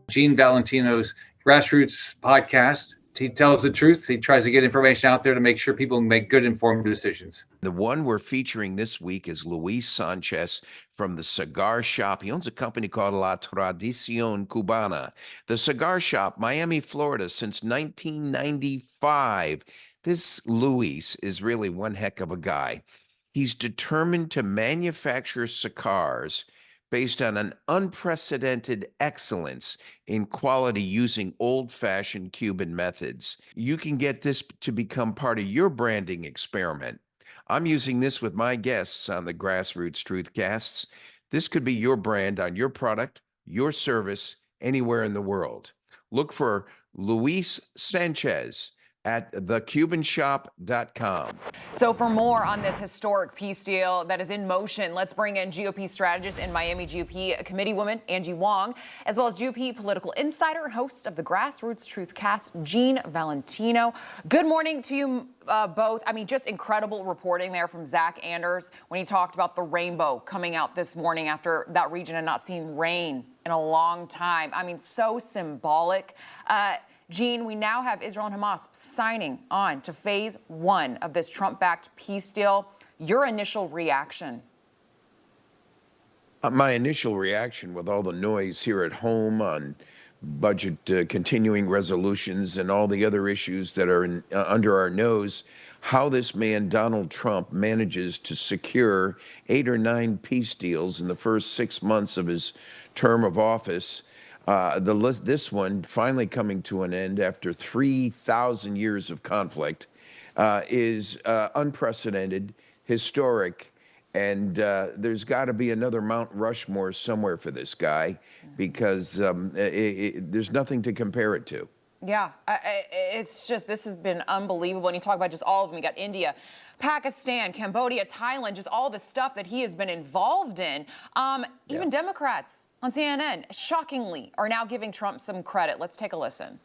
Gene Valentino's Grassroots podcast. He tells the truth. He tries to get information out there to make sure people make good, informed decisions. The one we're featuring this week is Luis Sanchez from the Cigar Shop. He owns a company called La Tradición Cubana. The Cigar Shop, Miami, Florida, since 1995. This Luis is really one heck of a guy. He's determined to manufacture cigars based on an unprecedented excellence in quality using old-fashioned Cuban methods. You can get this to become part of your branding experiment. I'm using this with my guests on the Grassroots Truthcasts. This could be your brand on your product, your service, anywhere in the world. Look for Luis Sanchez at thecubanshop.com. So for more on this historic peace deal that is in motion, let's bring in GOP strategist and Miami GOP committeewoman Angie Wong, as well as GOP political insider and host of the Grassroots Truthcast, Gene Valentino. Good morning to you both. I mean, just incredible reporting there from Zach Anders when he talked about the rainbow coming out this morning after that region had not seen rain in a long time. I mean, so symbolic. Gene, we now have Israel and Hamas signing on to phase 1 of this Trump-backed peace deal. Your initial reaction? My initial reaction, with all the noise here at home on budget continuing resolutions and all the other issues that are under our nose, how this man, Donald Trump, manages to secure 8 or 9 peace deals in the first 6 months of his term of office. This one finally coming to an end after 3,000 years of conflict is unprecedented, historic, and there's got to be another Mount Rushmore somewhere for this guy because there's nothing to compare it to. Yeah, it's just, this has been unbelievable. And you talk about just all of them. You got India, Pakistan, Cambodia, Thailand, just all the stuff that he has been involved in. Even Democrats on CNN, shockingly, are now giving Trump some credit. Let's take a listen.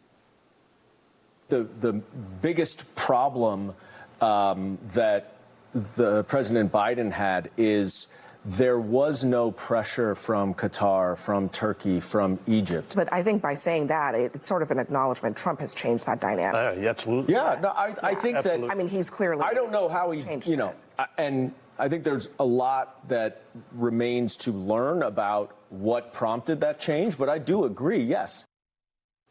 The biggest problem that the President Biden had is there was no pressure from Qatar, from Turkey, from Egypt. But I think by saying that, it's sort of an acknowledgement Trump has changed that dynamic. Absolutely. Yeah, no, I think absolutely. That. I mean, he's clearly. I don't know how he changed. You know, and I think there's a lot that remains to learn about what prompted that change. But I do agree. Yes.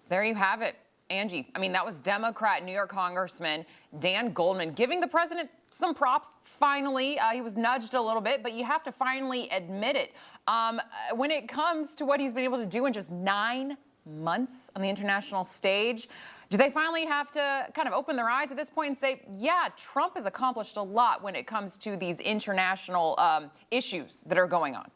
There you have it, Angie. I mean, that was Democrat New York Congressman Dan Goldman giving the president some props. Finally, he was nudged a little bit, but you have to finally admit it. When it comes to what he's been able to do in just 9 months on the international stage, do they finally have to kind of open their eyes at this point and say, yeah, Trump has accomplished a lot when it comes to these international issues that are going on?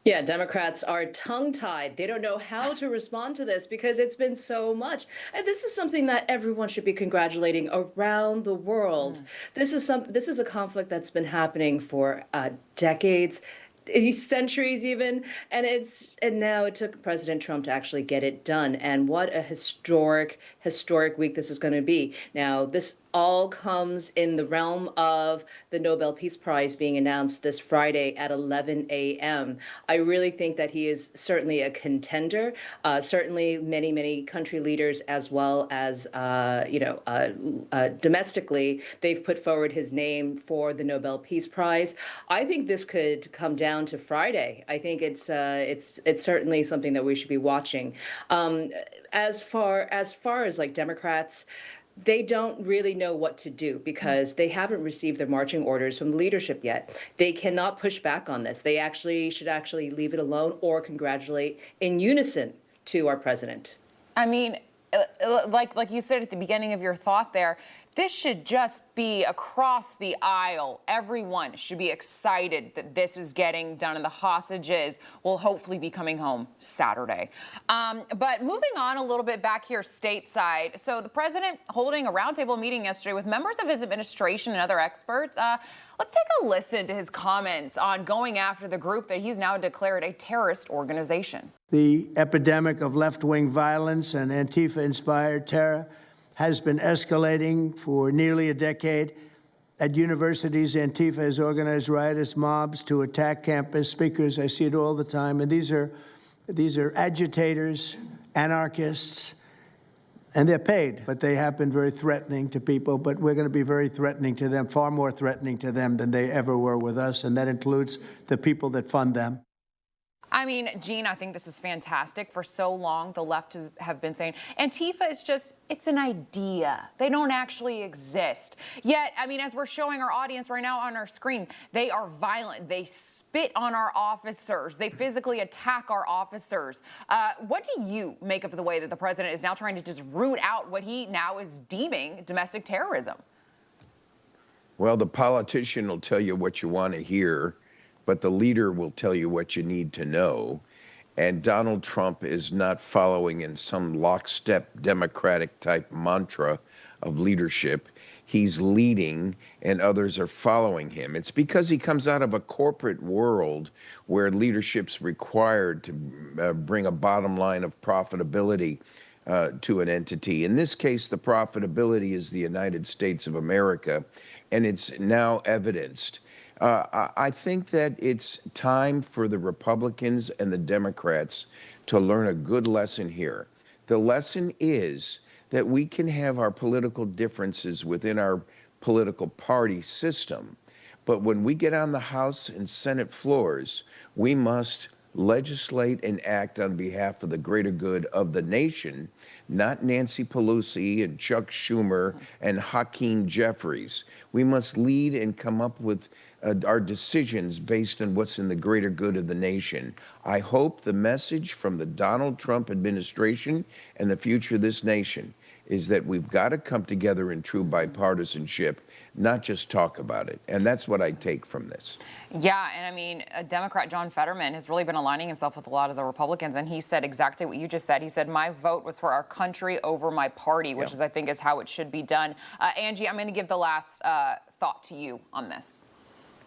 Yeah, Democrats are tongue-tied. They don't know how to respond to this because it's been so much. And this is something that everyone should be congratulating around the world. This is a conflict that's been happening for decades, centuries even, and now it took President Trump to actually get it done. And what a historic week this is going to be. Now, this all comes in the realm of the Nobel Peace Prize being announced this Friday at 11 a.m. I really think that he is certainly a contender. Certainly many country leaders, as well as, domestically, they've put forward his name for the Nobel Peace Prize. I think this could come down to Friday. I think it's certainly something that we should be watching. As far as like Democrats, they don't really know what to do because they haven't received their marching orders from the leadership yet. They cannot push back on this. They should leave it alone or congratulate in unison to our president. I mean, like you said at the beginning of your thought there, this should just be across the aisle. Everyone should be excited that this is getting done and the hostages will hopefully be coming home Saturday. But moving on a little bit back here stateside. So the president holding a roundtable meeting yesterday with members of his administration and other experts. Let's take a listen to his comments on going after the group that he's now declared a terrorist organization. The epidemic of left-wing violence and Antifa-inspired terror has been escalating for nearly a decade. At universities, Antifa has organized riotous mobs to attack campus speakers. I see it all the time. And these are agitators anarchists, and they're paid, but they have been very threatening to people. But we're going to be very threatening to them, far more threatening to them than they ever were with us, and that includes the people that fund them. I mean, Gene, I think this is fantastic. For so long, the left have been saying Antifa is just, it's an idea. They don't actually exist. Yet, I mean, as we're showing our audience right now on our screen, they are violent. They spit on our officers. They physically attack our officers. What do you make of the way that the president is now trying to just root out what he now is deeming domestic terrorism? Well, the politician will tell you what you want to hear, but the leader will tell you what you need to know. And Donald Trump is not following in some lockstep Democratic type mantra of leadership. He's leading and others are following him. It's because he comes out of a corporate world where leadership's required to bring a bottom line of profitability to an entity. In this case, the profitability is the United States of America, and it's now evidenced. I think that it's time for the Republicans and the Democrats to learn a good lesson here. The lesson is that we can have our political differences within our political party system, but when we get on the House and Senate floors, we must legislate and act on behalf of the greater good of the nation, not Nancy Pelosi and Chuck Schumer and Hakeem Jeffries. We must lead and come up with our decisions based on what's in the greater good of the nation. I hope the message from the Donald Trump administration and the future of this nation is that we've got to come together in true bipartisanship, not just talk about it. And that's what I take from this. Yeah, and I mean, Democrat John Fetterman has really been aligning himself with a lot of the Republicans, and he said exactly what you just said. He said, my vote was for our country over my party, which is, I think, is how it should be done. Angie, I'm going to give the last thought to you on this.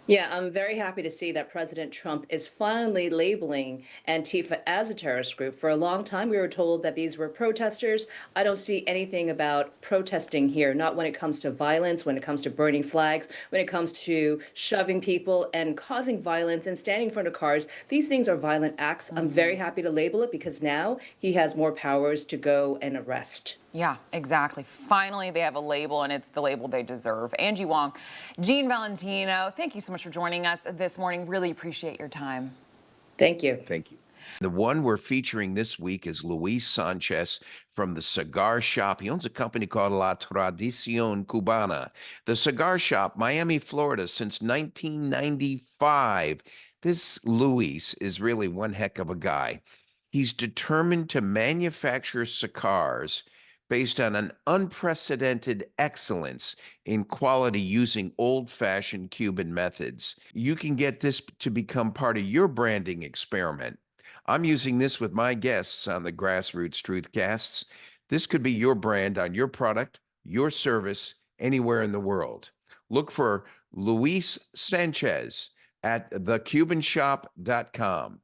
Yeah, I'm very happy to see that President Trump is finally labeling Antifa as a terrorist group. For a long time, we were told that these were protesters. I don't see anything about protesting here, not when it comes to violence, when it comes to burning flags, when it comes to shoving people and causing violence and standing in front of cars. These things are violent acts. I'm very happy to label it because now he has more powers to go and arrest. Yeah, exactly. Finally, they have a label, and it's the label they deserve. Angie Wong, Gene Valentino, thank you so much for joining us this morning. Really appreciate your time. Thank you. Thank you. The one we're featuring this week is Luis Sanchez from the Cigar Shop. He owns a company called La Tradición Cubana. The Cigar Shop, Miami, Florida, since 1995. This Luis is really one heck of a guy. He's determined to manufacture cigars based on an unprecedented excellence in quality using old-fashioned Cuban methods. You can get this to become part of your branding experiment. I'm using this with my guests on the Grassroots Truthcasts. This could be your brand on your product, your service, anywhere in the world. Look for Luis Sanchez at thecubanshop.com.